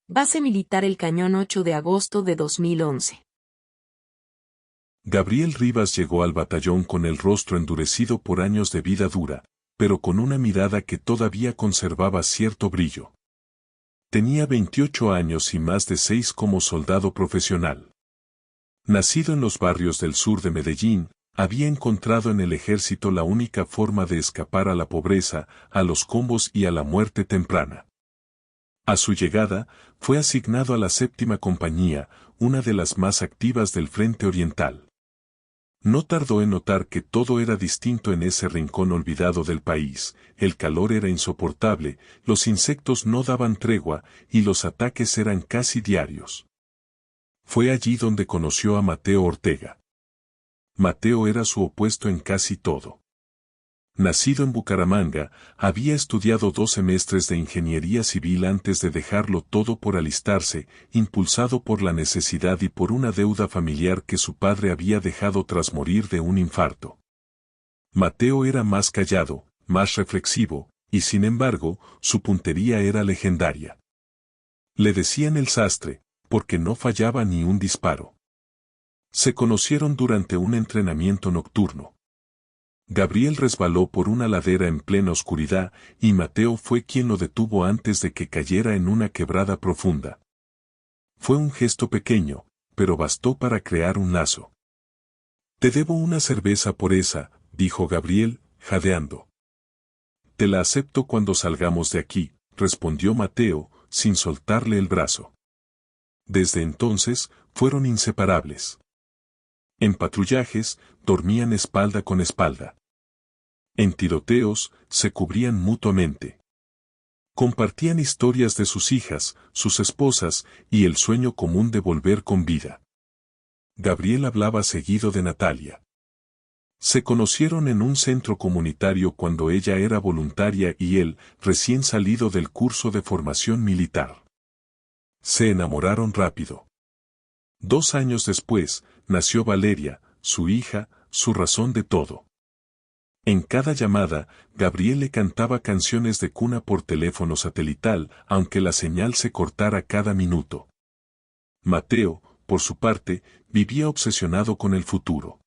Base militar El Cañón 8 de agosto de 2011. Gabriel Rivas llegó al batallón con el rostro endurecido por años de vida dura, pero con una mirada que todavía conservaba cierto brillo. Tenía 28 años y más de 6 como soldado profesional. Nacido en los barrios del sur de Medellín, había encontrado en el ejército la única forma de escapar a la pobreza, a los combos y a la muerte temprana. A su llegada, fue asignado a la 7ª Compañía, una de las más activas del Frente Oriental. No tardó en notar que todo era distinto en ese rincón olvidado del país, el calor era insoportable, los insectos no daban tregua y los ataques eran casi diarios. Fue allí donde conoció a Mateo Ortega. Mateo era su opuesto en casi todo. Nacido en Bucaramanga, había estudiado 2 semestres de ingeniería civil antes de dejarlo todo por alistarse, impulsado por la necesidad y por una deuda familiar que su padre había dejado tras morir de un infarto. Mateo era más callado, más reflexivo, y sin embargo, su puntería era legendaria. Le decían el sastre, porque no fallaba ni un disparo. Se conocieron durante un entrenamiento nocturno. Gabriel resbaló por una ladera en plena oscuridad y Mateo fue quien lo detuvo antes de que cayera en una quebrada profunda. Fue un gesto pequeño, pero bastó para crear un lazo. «Te debo una cerveza por esa», dijo Gabriel, jadeando. «Te la acepto cuando salgamos de aquí», respondió Mateo, sin soltarle el brazo. Desde entonces, fueron inseparables. En patrullajes, dormían espalda con espalda. En tiroteos, se cubrían mutuamente. Compartían historias de sus hijas, sus esposas, y el sueño común de volver con vida. Gabriel hablaba seguido de Natalia. Se conocieron en un centro comunitario cuando ella era voluntaria y él, recién salido del curso de formación militar. Se enamoraron rápido. 2 años después, nació Valeria, su hija, su razón de todo. En cada llamada, Gabriel le cantaba canciones de cuna por teléfono satelital, aunque la señal se cortara cada minuto. Mateo, por su parte, vivía obsesionado con el futuro.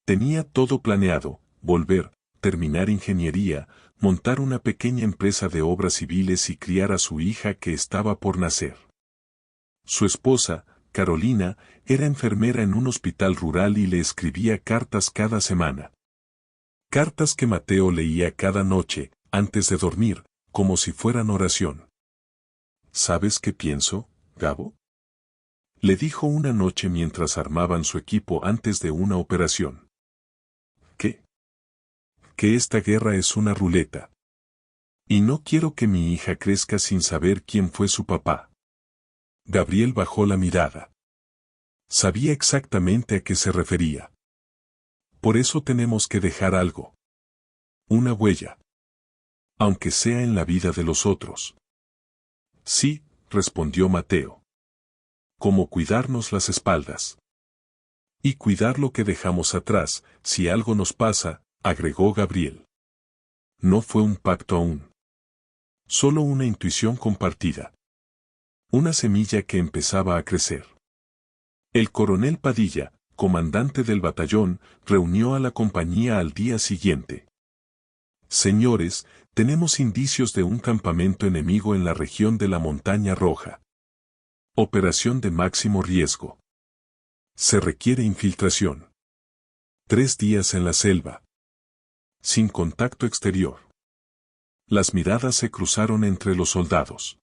Tenía todo planeado: volver, terminar ingeniería, montar una pequeña empresa de obras civiles y criar a su hija que estaba por nacer. Su esposa, Carolina, era enfermera en un hospital rural y le escribía cartas cada semana. Cartas que Mateo leía cada noche, antes de dormir, como si fueran oración. «¿Sabes qué pienso, Gabo?», le dijo una noche mientras armaban su equipo antes de una operación. «¿Qué?». «Que esta guerra es una ruleta. Y no quiero que mi hija crezca sin saber quién fue su papá». Gabriel bajó la mirada. Sabía exactamente a qué se refería. «Por eso tenemos que dejar algo. Una huella. Aunque sea en la vida de los otros». «Sí», respondió Mateo. «Como cuidarnos las espaldas. Y cuidar lo que dejamos atrás, si algo nos pasa», agregó Gabriel. No fue un pacto aún. Solo una intuición compartida. Una semilla que empezaba a crecer. El coronel Padilla, comandante del batallón, reunió a la compañía al día siguiente. «Señores, tenemos indicios de un campamento enemigo en la región de la Montaña Roja. Operación de máximo riesgo. Se requiere infiltración. 3 días en la selva. Sin contacto exterior». Las miradas se cruzaron entre los soldados.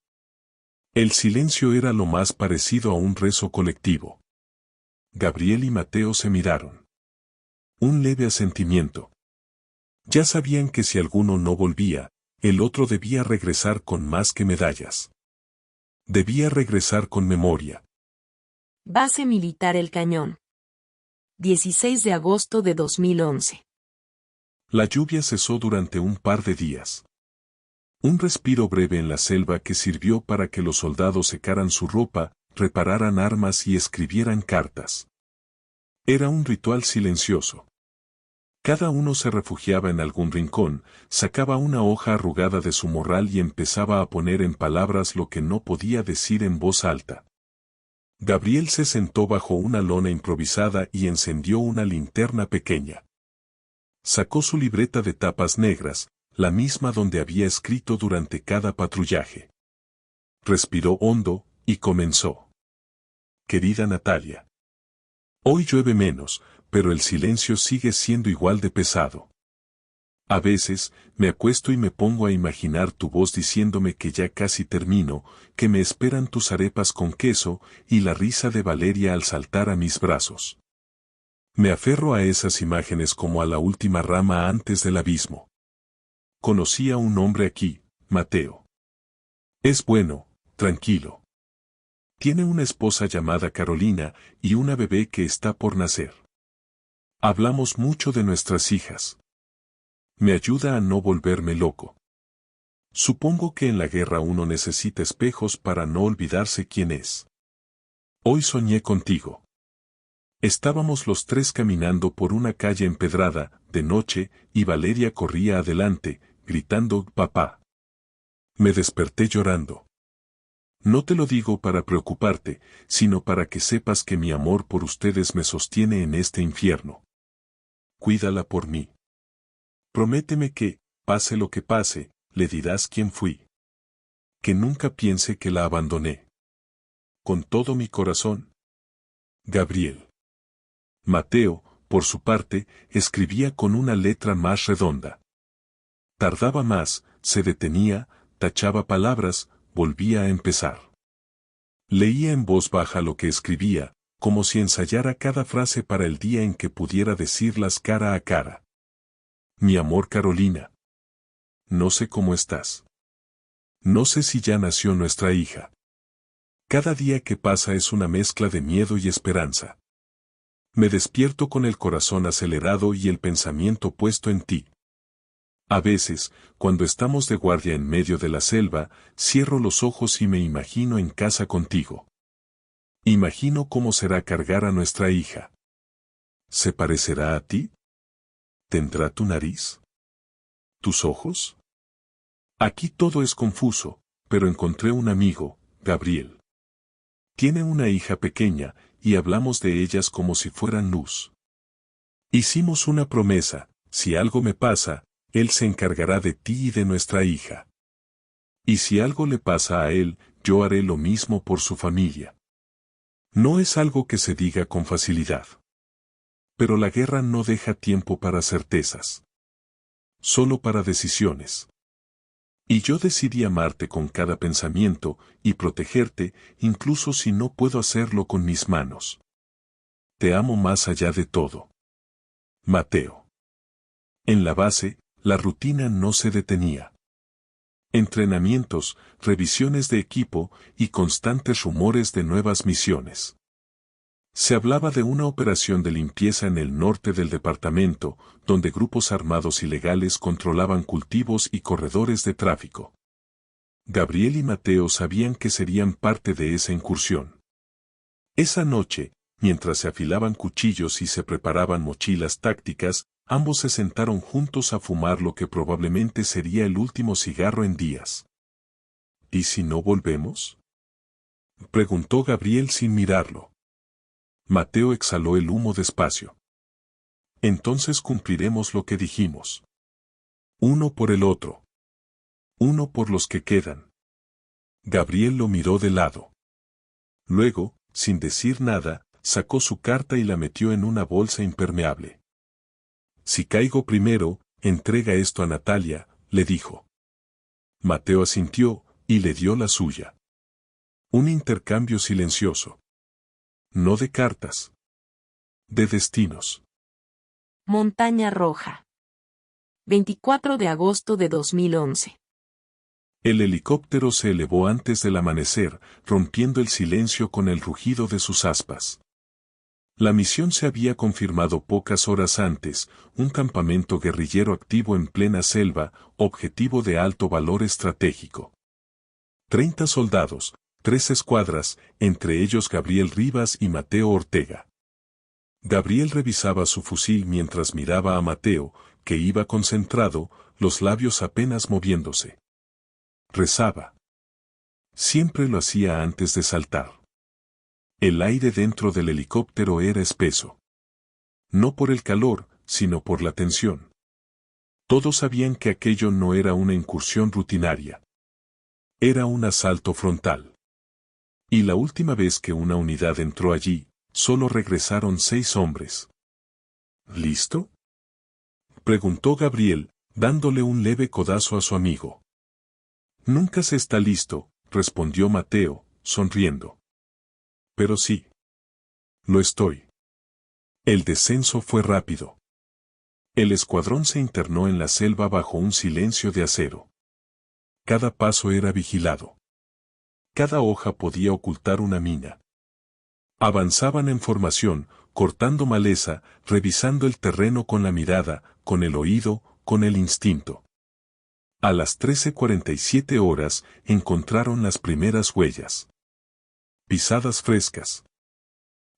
El silencio era lo más parecido a un rezo colectivo. Gabriel y Mateo se miraron. Un leve asentimiento. Ya sabían que si alguno no volvía, el otro debía regresar con más que medallas. Debía regresar con memoria. Base militar El Cañón. 16 de agosto de 2011. La lluvia cesó durante un par de días. Un respiro breve en la selva que sirvió para que los soldados secaran su ropa, repararan armas y escribieran cartas. Era un ritual silencioso. Cada uno se refugiaba en algún rincón, sacaba una hoja arrugada de su morral y empezaba a poner en palabras lo que no podía decir en voz alta. Gabriel se sentó bajo una lona improvisada y encendió una linterna pequeña. Sacó su libreta de tapas negras, la misma donde había escrito durante cada patrullaje. Respiró hondo, y comenzó. Querida Natalia. Hoy llueve menos, pero el silencio sigue siendo igual de pesado. A veces, me acuesto y me pongo a imaginar tu voz diciéndome que ya casi termino, que me esperan tus arepas con queso, y la risa de Valeria al saltar a mis brazos. Me aferro a esas imágenes como a la última rama antes del abismo. Conocí a un hombre aquí, Mateo. Es bueno, tranquilo. Tiene una esposa llamada Carolina y una bebé que está por nacer. Hablamos mucho de nuestras hijas. Me ayuda a no volverme loco. Supongo que en la guerra uno necesita espejos para no olvidarse quién es. Hoy soñé contigo. Estábamos los tres caminando por una calle empedrada, de noche, y Valeria corría adelante, gritando «Papá». Me desperté llorando. No te lo digo para preocuparte, sino para que sepas que mi amor por ustedes me sostiene en este infierno. Cuídala por mí. Prométeme que, pase lo que pase, le dirás quién fui. Que nunca piense que la abandoné. Con todo mi corazón. Gabriel. Mateo, por su parte, escribía con una letra más redonda. Tardaba más, se detenía, tachaba palabras, volvía a empezar. Leía en voz baja lo que escribía, como si ensayara cada frase para el día en que pudiera decirlas cara a cara. Mi amor Carolina. No sé cómo estás. No sé si ya nació nuestra hija. Cada día que pasa es una mezcla de miedo y esperanza. Me despierto con el corazón acelerado y el pensamiento puesto en ti. A veces, cuando estamos de guardia en medio de la selva, cierro los ojos y me imagino en casa contigo. Imagino cómo será cargar a nuestra hija. ¿Se parecerá a ti? ¿Tendrá tu nariz? ¿Tus ojos? Aquí todo es confuso, pero encontré un amigo, Gabriel. Tiene una hija pequeña, y hablamos de ellas como si fueran luz. Hicimos una promesa, si algo me pasa, él se encargará de ti y de nuestra hija. Y si algo le pasa a él, yo haré lo mismo por su familia. No es algo que se diga con facilidad. Pero la guerra no deja tiempo para certezas. Solo para decisiones. Y yo decidí amarte con cada pensamiento, y protegerte, incluso si no puedo hacerlo con mis manos. Te amo más allá de todo. Mateo. En la base, la rutina no se detenía. Entrenamientos, revisiones de equipo, y constantes rumores de nuevas misiones. Se hablaba de una operación de limpieza en el norte del departamento, donde grupos armados ilegales controlaban cultivos y corredores de tráfico. Gabriel y Mateo sabían que serían parte de esa incursión. Esa noche, mientras se afilaban cuchillos y se preparaban mochilas tácticas, ambos se sentaron juntos a fumar lo que probablemente sería el último cigarro en días. ¿Y si no volvemos?, preguntó Gabriel sin mirarlo. Mateo exhaló el humo despacio. Entonces cumpliremos lo que dijimos. Uno por el otro. Uno por los que quedan. Gabriel lo miró de lado. Luego, sin decir nada, sacó su carta y la metió en una bolsa impermeable. Si caigo primero, entrega esto a Natalia, le dijo. Mateo asintió, y le dio la suya. Un intercambio silencioso. No de cartas. De destinos. Montaña Roja. 24 de agosto de 2011. El helicóptero se elevó antes del amanecer, rompiendo el silencio con el rugido de sus aspas. La misión se había confirmado pocas horas antes, un campamento guerrillero activo en plena selva, objetivo de alto valor estratégico. 30 soldados, 3 escuadras, entre ellos Gabriel Rivas y Mateo Ortega. Gabriel revisaba su fusil mientras miraba a Mateo, que iba concentrado, los labios apenas moviéndose. Rezaba. Siempre lo hacía antes de saltar. El aire dentro del helicóptero era espeso. No por el calor, sino por la tensión. Todos sabían que aquello no era una incursión rutinaria. Era un asalto frontal. Y la última vez que una unidad entró allí, solo regresaron 6 hombres. ¿Listo?, preguntó Gabriel, dándole un leve codazo a su amigo. Nunca se está listo, respondió Mateo, sonriendo. Pero sí. Lo estoy. El descenso fue rápido. El escuadrón se internó en la selva bajo un silencio de acero. Cada paso era vigilado. Cada hoja podía ocultar una mina. Avanzaban en formación, cortando maleza, revisando el terreno con la mirada, con el oído, con el instinto. A las 13:47 horas encontraron las primeras huellas. Pisadas frescas.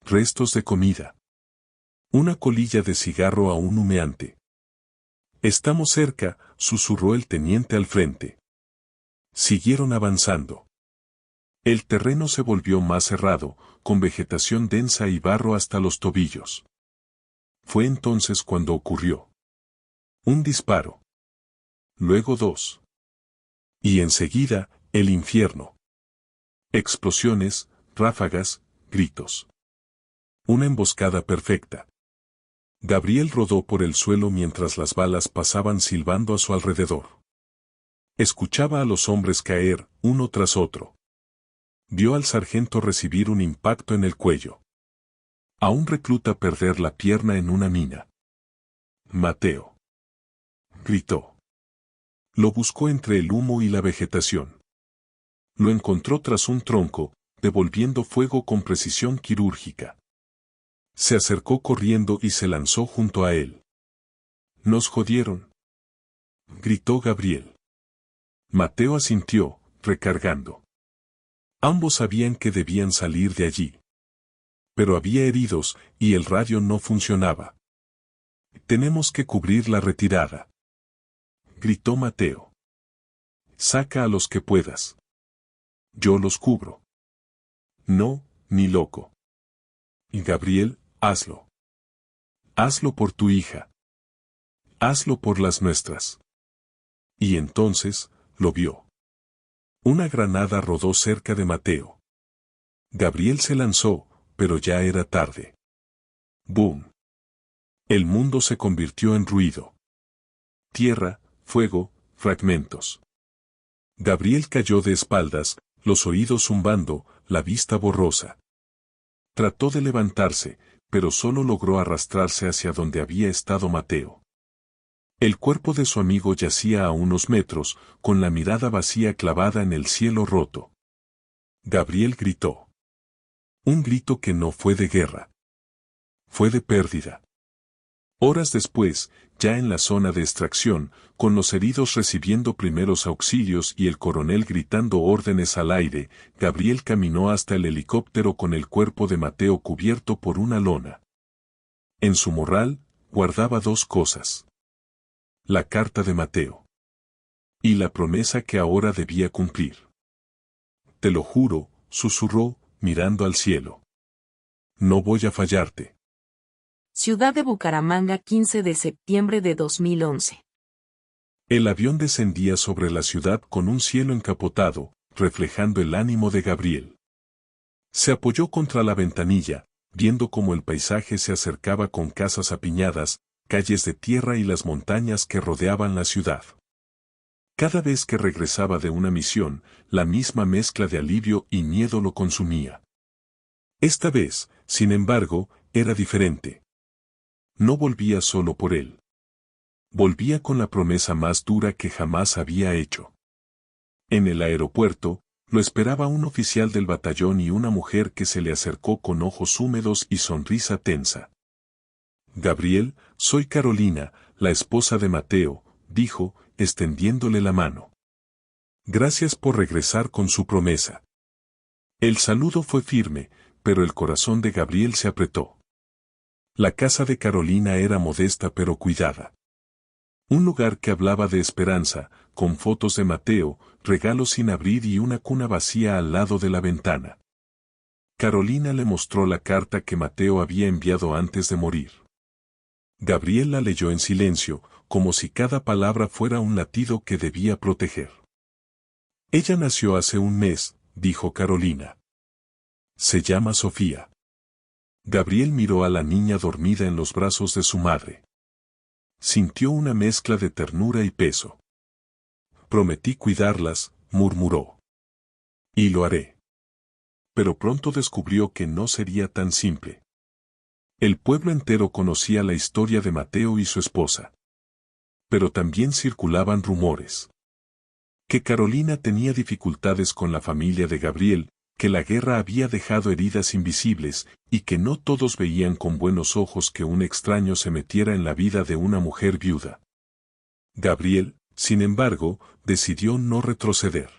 Restos de comida. Una colilla de cigarro aún humeante. Estamos cerca, susurró el teniente al frente. Siguieron avanzando. El terreno se volvió más cerrado, con vegetación densa y barro hasta los tobillos. Fue entonces cuando ocurrió. Un disparo. Luego 2. Y enseguida, el infierno. Explosiones, ráfagas, gritos. Una emboscada perfecta. Gabriel rodó por el suelo mientras las balas pasaban silbando a su alrededor. Escuchaba a los hombres caer, uno tras otro. Vio al sargento recibir un impacto en el cuello. A un recluta perder la pierna en una mina. Mateo. Gritó. Lo buscó entre el humo y la vegetación. Lo encontró tras un tronco, devolviendo fuego con precisión quirúrgica. Se acercó corriendo y se lanzó junto a él. «Nos jodieron», gritó Gabriel. Mateo asintió, recargando. Ambos sabían que debían salir de allí. Pero había heridos, y el radio no funcionaba. «Tenemos que cubrir la retirada», gritó Mateo. «Saca a los que puedas. Yo los cubro». «No, ni loco». «Y Gabriel, hazlo. Hazlo por tu hija. Hazlo por las nuestras». Y entonces, lo vio. Una granada rodó cerca de Mateo. Gabriel se lanzó, pero ya era tarde. ¡Boom! El mundo se convirtió en ruido. Tierra, fuego, fragmentos. Gabriel cayó de espaldas, los oídos zumbando, la vista borrosa. Trató de levantarse, pero solo logró arrastrarse hacia donde había estado Mateo. El cuerpo de su amigo yacía a unos metros, con la mirada vacía clavada en el cielo roto. Gabriel gritó. Un grito que no fue de guerra. Fue de pérdida. Horas después, ya en la zona de extracción, con los heridos recibiendo primeros auxilios y el coronel gritando órdenes al aire, Gabriel caminó hasta el helicóptero con el cuerpo de Mateo cubierto por una lona. En su morral, guardaba 2 cosas. La carta de Mateo. Y la promesa que ahora debía cumplir. «Te lo juro», susurró, mirando al cielo. «No voy a fallarte». Ciudad de Bucaramanga, 15 de septiembre de 2011. El avión descendía sobre la ciudad con un cielo encapotado, reflejando el ánimo de Gabriel. Se apoyó contra la ventanilla, viendo cómo el paisaje se acercaba con casas apiñadas, calles de tierra y las montañas que rodeaban la ciudad. Cada vez que regresaba de una misión, la misma mezcla de alivio y miedo lo consumía. Esta vez, sin embargo, era diferente. No volvía solo por él. Volvía con la promesa más dura que jamás había hecho. En el aeropuerto, lo esperaba un oficial del batallón y una mujer que se le acercó con ojos húmedos y sonrisa tensa. «Gabriel, soy Carolina, la esposa de Mateo», dijo, extendiéndole la mano. «Gracias por regresar con su promesa». El saludo fue firme, pero el corazón de Gabriel se apretó. La casa de Carolina era modesta pero cuidada. Un lugar que hablaba de esperanza, con fotos de Mateo, regalos sin abrir y una cuna vacía al lado de la ventana. Carolina le mostró la carta que Mateo había enviado antes de morir. Gabriel la leyó en silencio, como si cada palabra fuera un latido que debía proteger. Ella nació hace un mes, dijo Carolina. Se llama Sofía. Gabriel miró a la niña dormida en los brazos de su madre. Sintió una mezcla de ternura y peso. Prometí cuidarlas, murmuró. Y lo haré. Pero pronto descubrió que no sería tan simple. El pueblo entero conocía la historia de Mateo y su esposa. Pero también circulaban rumores. Que Carolina tenía dificultades con la familia de Gabriel, que la guerra había dejado heridas invisibles, y que no todos veían con buenos ojos que un extraño se metiera en la vida de una mujer viuda. Gabriel, sin embargo, decidió no retroceder.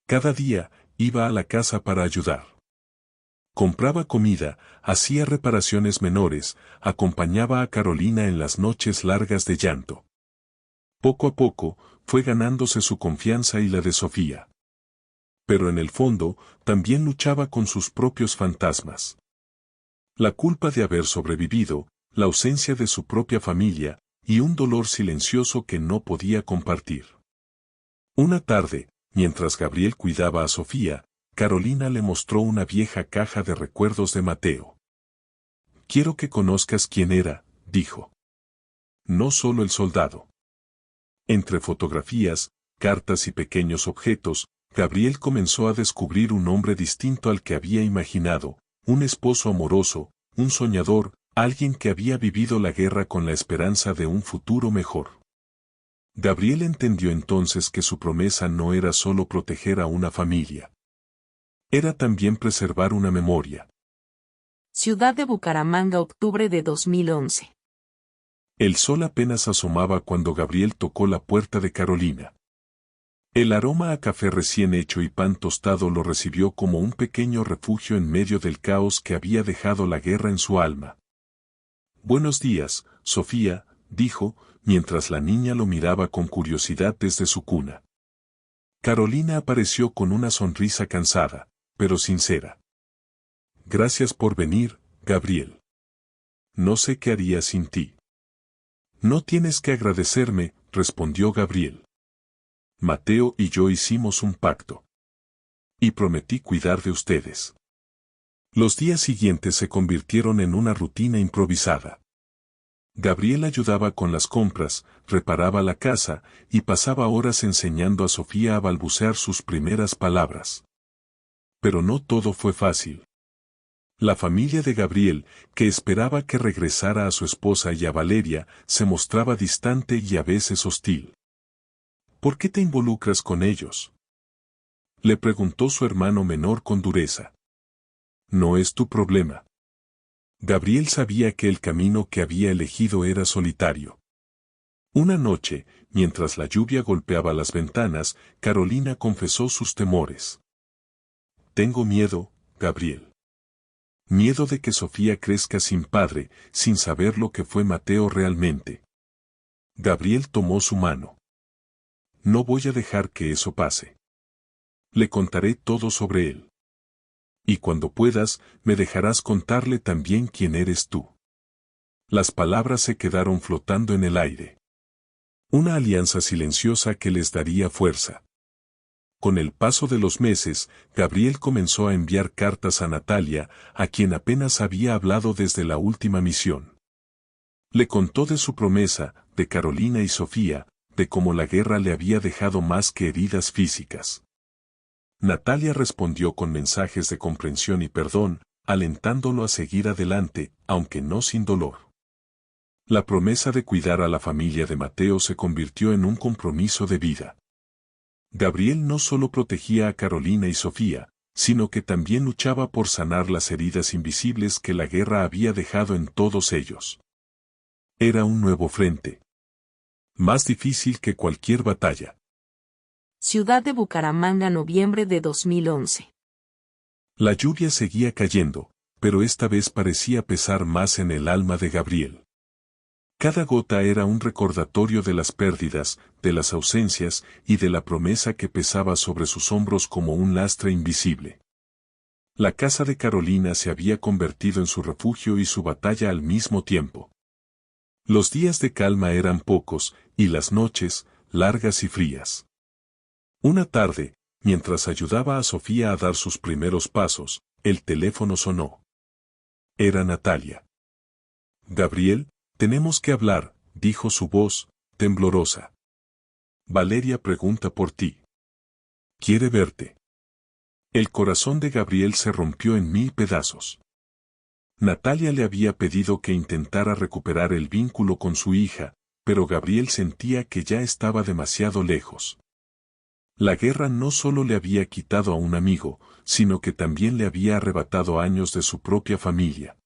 Cada día, iba a la casa para ayudar. Compraba comida, hacía reparaciones menores, acompañaba a Carolina en las noches largas de llanto. Poco a poco, fue ganándose su confianza y la de Sofía. Pero en el fondo, también luchaba con sus propios fantasmas. La culpa de haber sobrevivido, la ausencia de su propia familia, y un dolor silencioso que no podía compartir. Una tarde, mientras Gabriel cuidaba a Sofía, Carolina le mostró una vieja caja de recuerdos de Mateo. Quiero que conozcas quién era, dijo. No solo el soldado. Entre fotografías, cartas y pequeños objetos, Gabriel comenzó a descubrir un hombre distinto al que había imaginado, un esposo amoroso, un soñador, alguien que había vivido la guerra con la esperanza de un futuro mejor. Gabriel entendió entonces que su promesa no era solo proteger a una familia. Era también preservar una memoria. Ciudad de Bucaramanga, octubre de 2011. El sol apenas asomaba cuando Gabriel tocó la puerta de Carolina. El aroma a café recién hecho y pan tostado lo recibió como un pequeño refugio en medio del caos que había dejado la guerra en su alma. Buenos días, Sofía, dijo, mientras la niña lo miraba con curiosidad desde su cuna. Carolina apareció con una sonrisa cansada, pero sincera. Gracias por venir, Gabriel. No sé qué haría sin ti. No tienes que agradecerme, respondió Gabriel. Mateo y yo hicimos un pacto. Y prometí cuidar de ustedes. Los días siguientes se convirtieron en una rutina improvisada. Gabriel ayudaba con las compras, reparaba la casa, y pasaba horas enseñando a Sofía a balbucear sus primeras palabras. Pero no todo fue fácil. La familia de Gabriel, que esperaba que regresara a su esposa y a Valeria, se mostraba distante y a veces hostil. ¿Por qué te involucras con ellos?, le preguntó su hermano menor con dureza. No es tu problema. Gabriel sabía que el camino que había elegido era solitario. Una noche, mientras la lluvia golpeaba las ventanas, Carolina confesó sus temores. Tengo miedo, Gabriel. Miedo de que Sofía crezca sin padre, sin saber lo que fue Mateo realmente. Gabriel tomó su mano. No voy a dejar que eso pase. Le contaré todo sobre él. Y cuando puedas, me dejarás contarle también quién eres tú. Las palabras se quedaron flotando en el aire. Una alianza silenciosa que les daría fuerza. Con el paso de los meses, Gabriel comenzó a enviar cartas a Natalia, a quien apenas había hablado desde la última misión. Le contó de su promesa, de Carolina y Sofía, de cómo la guerra le había dejado más que heridas físicas. Natalia respondió con mensajes de comprensión y perdón, alentándolo a seguir adelante, aunque no sin dolor. La promesa de cuidar a la familia de Mateo se convirtió en un compromiso de vida. Gabriel no solo protegía a Carolina y Sofía, sino que también luchaba por sanar las heridas invisibles que la guerra había dejado en todos ellos. Era un nuevo frente. Más difícil que cualquier batalla. Ciudad de Bucaramanga, noviembre de 2011. La lluvia seguía cayendo, pero esta vez parecía pesar más en el alma de Gabriel. Cada gota era un recordatorio de las pérdidas, de las ausencias y de la promesa que pesaba sobre sus hombros como un lastre invisible. La casa de Carolina se había convertido en su refugio y su batalla al mismo tiempo. Los días de calma eran pocos, y las noches, largas y frías. Una tarde, mientras ayudaba a Sofía a dar sus primeros pasos, el teléfono sonó. Era Natalia. Gabriel, tenemos que hablar, dijo su voz, temblorosa. Valeria pregunta por ti. Quiere verte. El corazón de Gabriel se rompió en 1000 pedazos. Natalia le había pedido que intentara recuperar el vínculo con su hija, pero Gabriel sentía que ya estaba demasiado lejos. La guerra no solo le había quitado a un amigo, sino que también le había arrebatado años de su propia familia.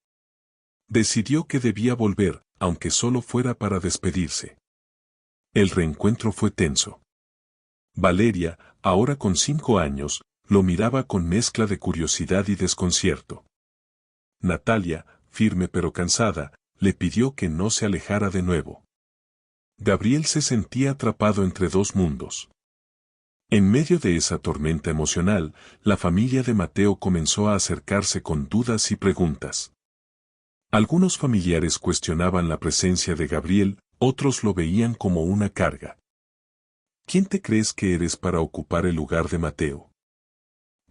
Decidió que debía volver, aunque solo fuera para despedirse. El reencuentro fue tenso. Valeria, ahora con 5 años, lo miraba con mezcla de curiosidad y desconcierto. Natalia, firme pero cansada, le pidió que no se alejara de nuevo. Gabriel se sentía atrapado entre dos mundos. En medio de esa tormenta emocional, la familia de Mateo comenzó a acercarse con dudas y preguntas. Algunos familiares cuestionaban la presencia de Gabriel, otros lo veían como una carga. ¿Quién te crees que eres para ocupar el lugar de Mateo?,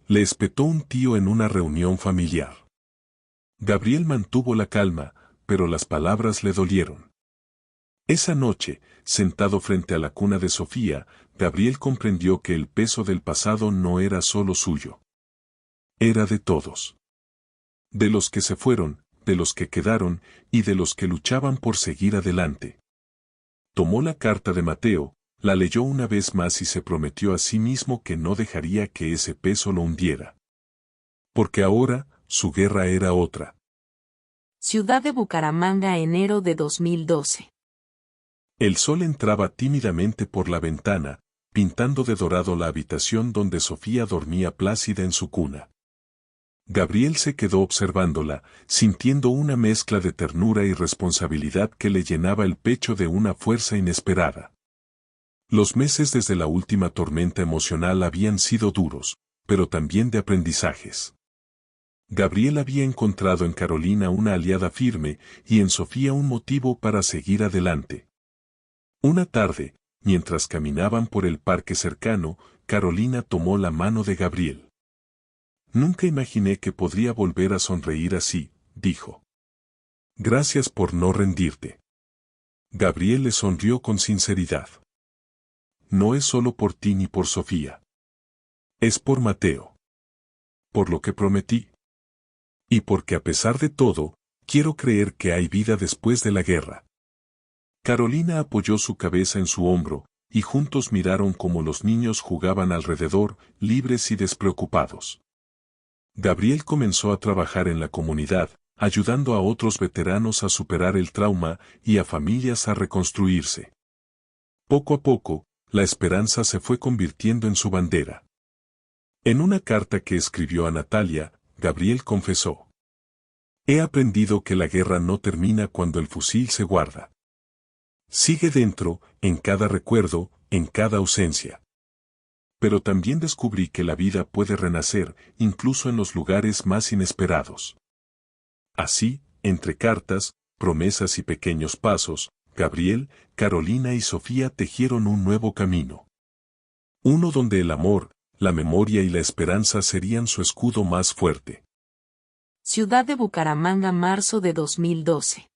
le espetó un tío en una reunión familiar. Gabriel mantuvo la calma, pero las palabras le dolieron. Esa noche, sentado frente a la cuna de Sofía, Gabriel comprendió que el peso del pasado no era solo suyo. Era de todos. De los que se fueron, de los que quedaron, y de los que luchaban por seguir adelante. Tomó la carta de Mateo, la leyó una vez más y se prometió a sí mismo que no dejaría que ese peso lo hundiera. Porque ahora, su guerra era otra. Ciudad de Bucaramanga, enero de 2012. El sol entraba tímidamente por la ventana, pintando de dorado la habitación donde Sofía dormía plácida en su cuna. Gabriel se quedó observándola, sintiendo una mezcla de ternura y responsabilidad que le llenaba el pecho de una fuerza inesperada. Los meses desde la última tormenta emocional habían sido duros, pero también de aprendizajes. Gabriel había encontrado en Carolina una aliada firme y en Sofía un motivo para seguir adelante. Una tarde, mientras caminaban por el parque cercano, Carolina tomó la mano de Gabriel. Nunca imaginé que podría volver a sonreír así, dijo. Gracias por no rendirte. Gabriel le sonrió con sinceridad. No es solo por ti ni por Sofía. Es por Mateo. Por lo que prometí. Y porque a pesar de todo, quiero creer que hay vida después de la guerra. Carolina apoyó su cabeza en su hombro, y juntos miraron cómo los niños jugaban alrededor, libres y despreocupados. Gabriel comenzó a trabajar en la comunidad, ayudando a otros veteranos a superar el trauma y a familias a reconstruirse. Poco a poco, la esperanza se fue convirtiendo en su bandera. En una carta que escribió a Natalia, Gabriel confesó: he aprendido que la guerra no termina cuando el fusil se guarda. Sigue dentro, en cada recuerdo, en cada ausencia. Pero también descubrí que la vida puede renacer, incluso en los lugares más inesperados. Así, entre cartas, promesas y pequeños pasos, Gabriel, Carolina y Sofía tejieron un nuevo camino. Uno donde el amor, la memoria y la esperanza serían su escudo más fuerte. Ciudad de Bucaramanga, marzo de 2012.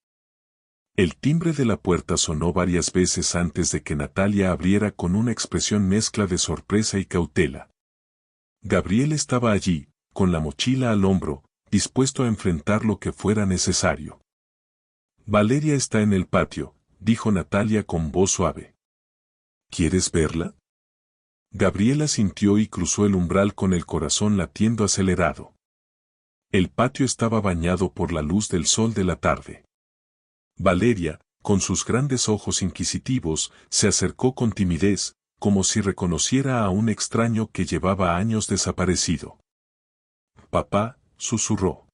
El timbre de la puerta sonó varias veces antes de que Natalia abriera con una expresión mezcla de sorpresa y cautela. Gabriel estaba allí, con la mochila al hombro, dispuesto a enfrentar lo que fuera necesario. Valeria está en el patio, dijo Natalia con voz suave. ¿Quieres verla? Gabriel asintió y cruzó el umbral con el corazón latiendo acelerado. El patio estaba bañado por la luz del sol de la tarde. Valeria, con sus grandes ojos inquisitivos, se acercó con timidez, como si reconociera a un extraño que llevaba años desaparecido. Papá, susurró.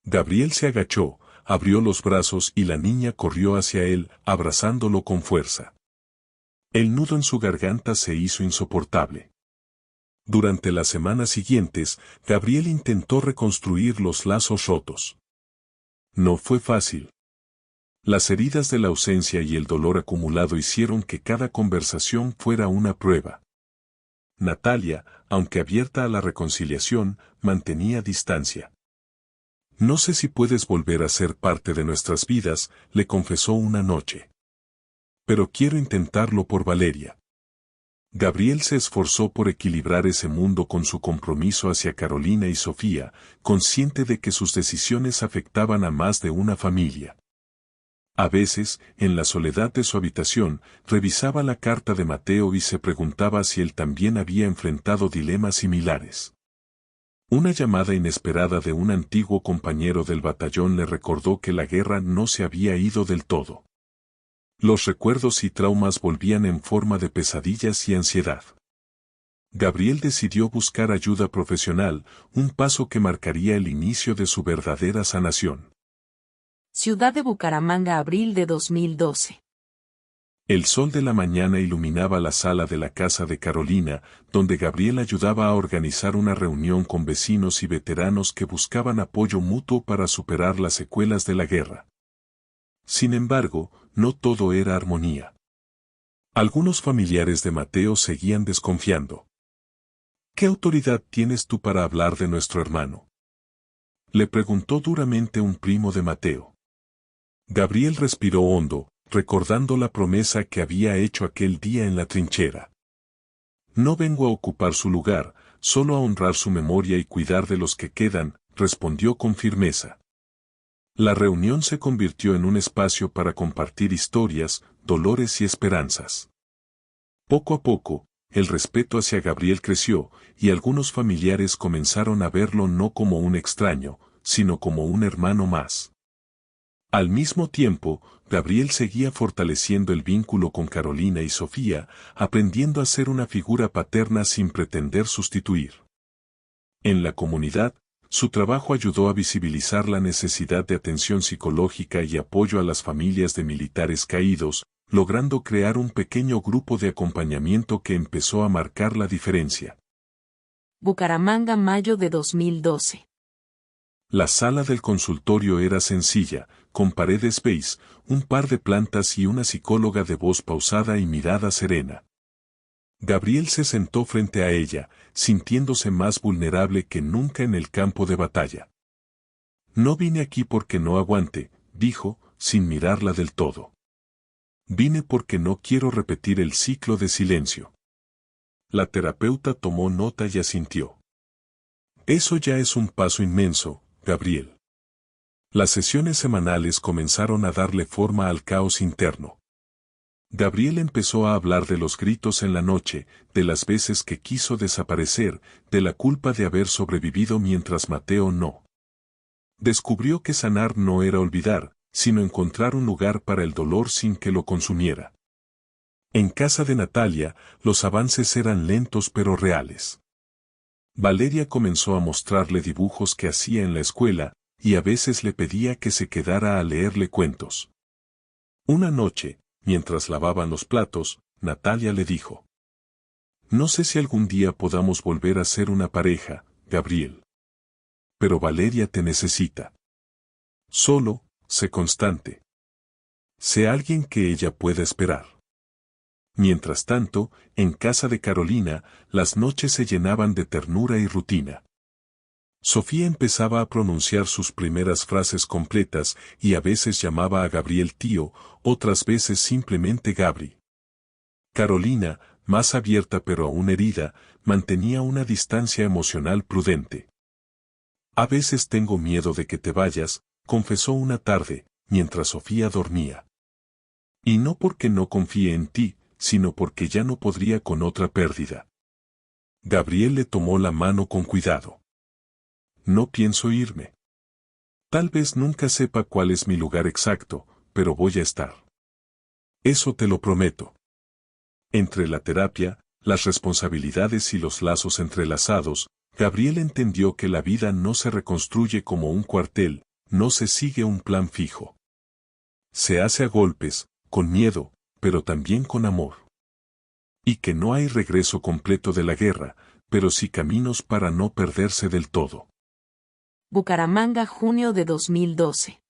Gabriel se agachó, abrió los brazos y la niña corrió hacia él, abrazándolo con fuerza. El nudo en su garganta se hizo insoportable. Durante las semanas siguientes, Gabriel intentó reconstruir los lazos rotos. No fue fácil. Las heridas de la ausencia y el dolor acumulado hicieron que cada conversación fuera una prueba. Natalia, aunque abierta a la reconciliación, mantenía distancia. No sé si puedes volver a ser parte de nuestras vidas, le confesó una noche. Pero quiero intentarlo por Valeria. Gabriel se esforzó por equilibrar ese mundo con su compromiso hacia Carolina y Sofía, consciente de que sus decisiones afectaban a más de una familia. A veces, en la soledad de su habitación, revisaba la carta de Mateo y se preguntaba si él también había enfrentado dilemas similares. Una llamada inesperada de un antiguo compañero del batallón le recordó que la guerra no se había ido del todo. Los recuerdos y traumas volvían en forma de pesadillas y ansiedad. Gabriel decidió buscar ayuda profesional, un paso que marcaría el inicio de su verdadera sanación. Ciudad de Bucaramanga, abril de 2012. El sol de la mañana iluminaba la sala de la casa de Carolina, donde Gabriel ayudaba a organizar una reunión con vecinos y veteranos que buscaban apoyo mutuo para superar las secuelas de la guerra. Sin embargo, no todo era armonía. Algunos familiares de Mateo seguían desconfiando. ¿Qué autoridad tienes tú para hablar de nuestro hermano?, le preguntó duramente un primo de Mateo. Gabriel respiró hondo, recordando la promesa que había hecho aquel día en la trinchera. No vengo a ocupar su lugar, solo a honrar su memoria y cuidar de los que quedan, respondió con firmeza. La reunión se convirtió en un espacio para compartir historias, dolores y esperanzas. Poco a poco, el respeto hacia Gabriel creció, y algunos familiares comenzaron a verlo no como un extraño, sino como un hermano más. Al mismo tiempo, Gabriel seguía fortaleciendo el vínculo con Carolina y Sofía, aprendiendo a ser una figura paterna sin pretender sustituir. En la comunidad, su trabajo ayudó a visibilizar la necesidad de atención psicológica y apoyo a las familias de militares caídos, logrando crear un pequeño grupo de acompañamiento que empezó a marcar la diferencia. Bucaramanga, mayo de 2012. La sala del consultorio era sencilla, con paredes beige, un par de plantas y una psicóloga de voz pausada y mirada serena. Gabriel se sentó frente a ella, sintiéndose más vulnerable que nunca en el campo de batalla. No vine aquí porque no aguante, dijo, sin mirarla del todo. Vine porque no quiero repetir el ciclo de silencio. La terapeuta tomó nota y asintió. Eso ya es un paso inmenso, Gabriel. Las sesiones semanales comenzaron a darle forma al caos interno. Gabriel empezó a hablar de los gritos en la noche, de las veces que quiso desaparecer, de la culpa de haber sobrevivido mientras Mateo no. Descubrió que sanar no era olvidar, sino encontrar un lugar para el dolor sin que lo consumiera. En casa de Natalia, los avances eran lentos pero reales. Valeria comenzó a mostrarle dibujos que hacía en la escuela, y a veces le pedía que se quedara a leerle cuentos. Una noche, mientras lavaban los platos, Natalia le dijo: «No sé si algún día podamos volver a ser una pareja, Gabriel. Pero Valeria te necesita. Solo, sé constante. Sé alguien que ella pueda esperar». Mientras tanto, en casa de Carolina, las noches se llenaban de ternura y rutina. Sofía empezaba a pronunciar sus primeras frases completas y a veces llamaba a Gabriel tío, otras veces simplemente Gabri. Carolina, más abierta pero aún herida, mantenía una distancia emocional prudente. «A veces tengo miedo de que te vayas», confesó una tarde, mientras Sofía dormía. «Y no porque no confíe en ti, sino porque ya no podría con otra pérdida». Gabriel le tomó la mano con cuidado. «No pienso irme. Tal vez nunca sepa cuál es mi lugar exacto, pero voy a estar. Eso te lo prometo». Entre la terapia, las responsabilidades y los lazos entrelazados, Gabriel entendió que la vida no se reconstruye como un cuartel, no se sigue un plan fijo. Se hace a golpes, con miedo, pero también con amor. Y que no hay regreso completo de la guerra, pero sí caminos para no perderse del todo. Bucaramanga, junio de 2012.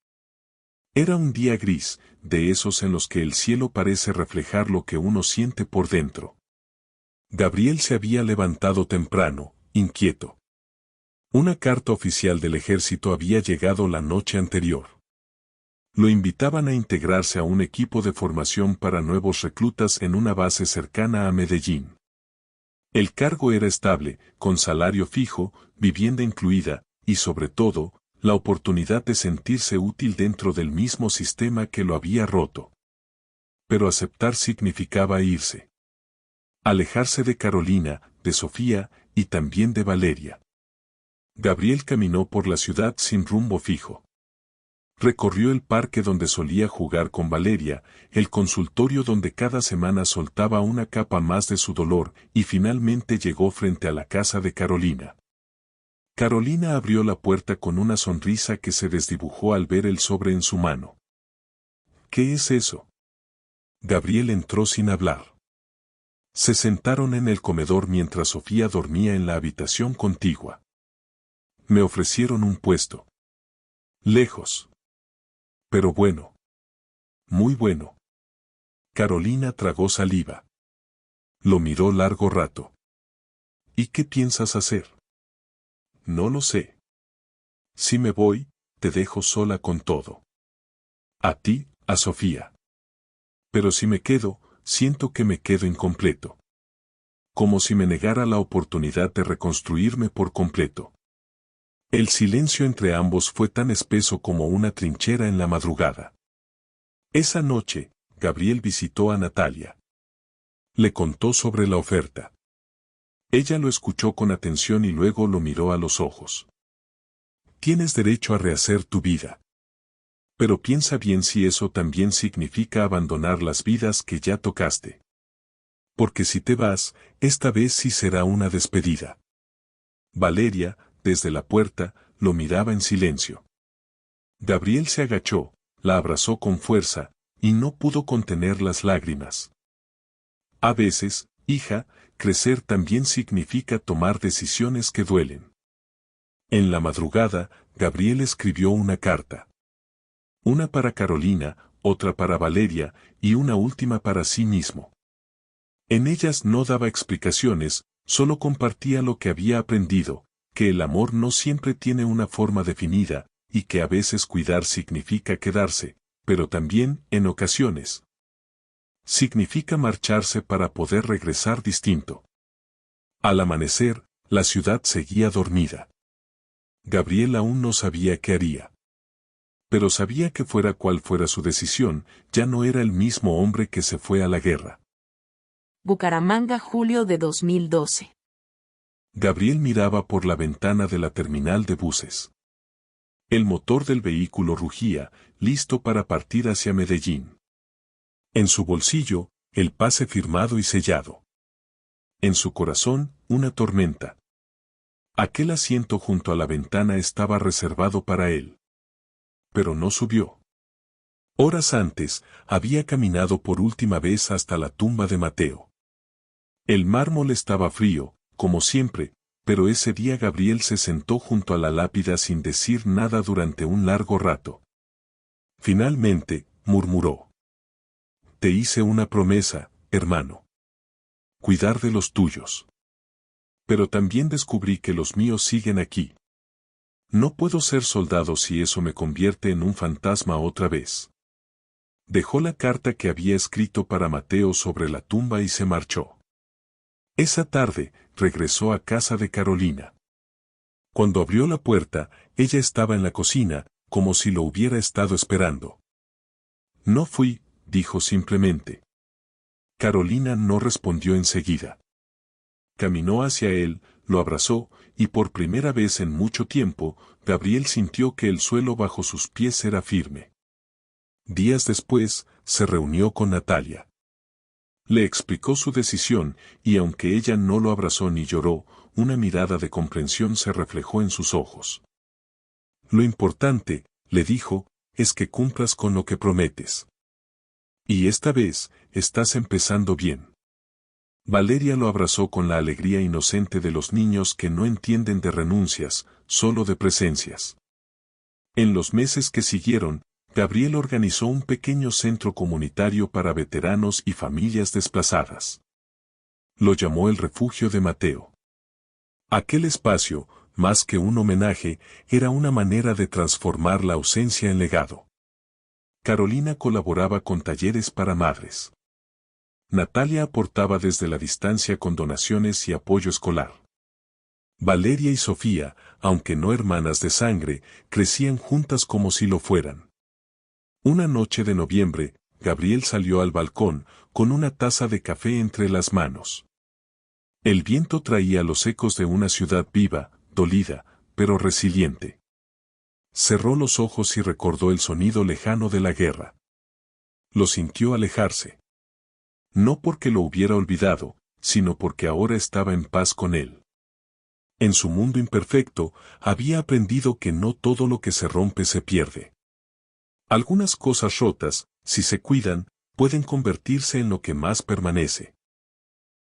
Era un día gris, de esos en los que el cielo parece reflejar lo que uno siente por dentro. Gabriel se había levantado temprano, inquieto. Una carta oficial del ejército había llegado la noche anterior. Lo invitaban a integrarse a un equipo de formación para nuevos reclutas en una base cercana a Medellín. El cargo era estable, con salario fijo, vivienda incluida, y sobre todo, la oportunidad de sentirse útil dentro del mismo sistema que lo había roto. Pero aceptar significaba irse. Alejarse de Carolina, de Sofía, y también de Valeria. Gabriel caminó por la ciudad sin rumbo fijo. Recorrió el parque donde solía jugar con Valeria, el consultorio donde cada semana soltaba una capa más de su dolor, y finalmente llegó frente a la casa de Carolina. Carolina abrió la puerta con una sonrisa que se desdibujó al ver el sobre en su mano. ¿Qué es eso? Gabriel entró sin hablar. Se sentaron en el comedor mientras Sofía dormía en la habitación contigua. Me ofrecieron un puesto. Lejos. Pero bueno. Muy bueno. Carolina tragó saliva. Lo miró largo rato. ¿Y qué piensas hacer? No lo sé. Si me voy, te dejo sola con todo. A ti, a Sofía. Pero si me quedo, siento que me quedo incompleto. Como si me negara la oportunidad de reconstruirme por completo. El silencio entre ambos fue tan espeso como una trinchera en la madrugada. Esa noche, Gabriel visitó a Natalia. Le contó sobre la oferta. Ella lo escuchó con atención y luego lo miró a los ojos. Tienes derecho a rehacer tu vida. Pero piensa bien si eso también significa abandonar las vidas que ya tocaste. Porque si te vas, esta vez sí será una despedida. Valeria, desde la puerta, lo miraba en silencio. Gabriel se agachó, la abrazó con fuerza, y no pudo contener las lágrimas. A veces, hija, crecer también significa tomar decisiones que duelen. En la madrugada, Gabriel escribió una carta. Una para Carolina, otra para Valeria, y una última para sí mismo. En ellas no daba explicaciones, solo compartía lo que había aprendido, que el amor no siempre tiene una forma definida, y que a veces cuidar significa quedarse, pero también, en ocasiones, significa marcharse para poder regresar distinto. Al amanecer, la ciudad seguía dormida. Gabriel aún no sabía qué haría. Pero sabía que fuera cual fuera su decisión, ya no era el mismo hombre que se fue a la guerra. Bucaramanga, julio de 2012. Gabriel miraba por la ventana de la terminal de buses. El motor del vehículo rugía, listo para partir hacia Medellín. En su bolsillo, el pase firmado y sellado. En su corazón, una tormenta. Aquel asiento junto a la ventana estaba reservado para él. Pero no subió. Horas antes, había caminado por última vez hasta la tumba de Mateo. El mármol estaba frío, como siempre, pero ese día Gabriel se sentó junto a la lápida sin decir nada durante un largo rato. Finalmente, murmuró. Te hice una promesa, hermano. Cuidar de los tuyos. Pero también descubrí que los míos siguen aquí. No puedo ser soldado si eso me convierte en un fantasma otra vez. Dejó la carta que había escrito para Mateo sobre la tumba y se marchó. Esa tarde, regresó a casa de Carolina. Cuando abrió la puerta, ella estaba en la cocina, como si lo hubiera estado esperando. No fui, dijo simplemente. Carolina no respondió enseguida. Caminó hacia él, lo abrazó, y por primera vez en mucho tiempo, Gabriel sintió que el suelo bajo sus pies era firme. Días después, se reunió con Natalia. Le explicó su decisión, y aunque ella no lo abrazó ni lloró, una mirada de comprensión se reflejó en sus ojos. Lo importante, le dijo, es que cumplas con lo que prometes. Y esta vez, estás empezando bien. Valeria lo abrazó con la alegría inocente de los niños que no entienden de renuncias, solo de presencias. En los meses que siguieron, Gabriel organizó un pequeño centro comunitario para veteranos y familias desplazadas. Lo llamó el Refugio de Mateo. Aquel espacio, más que un homenaje, era una manera de transformar la ausencia en legado. Carolina colaboraba con talleres para madres. Natalia aportaba desde la distancia con donaciones y apoyo escolar. Valeria y Sofía, aunque no hermanas de sangre, crecían juntas como si lo fueran. Una noche de noviembre, Gabriel salió al balcón, con una taza de café entre las manos. El viento traía los ecos de una ciudad viva, dolida, pero resiliente. Cerró los ojos y recordó el sonido lejano de la guerra. Lo sintió alejarse. No porque lo hubiera olvidado, sino porque ahora estaba en paz con él. En su mundo imperfecto, había aprendido que no todo lo que se rompe se pierde. Algunas cosas rotas, si se cuidan, pueden convertirse en lo que más permanece.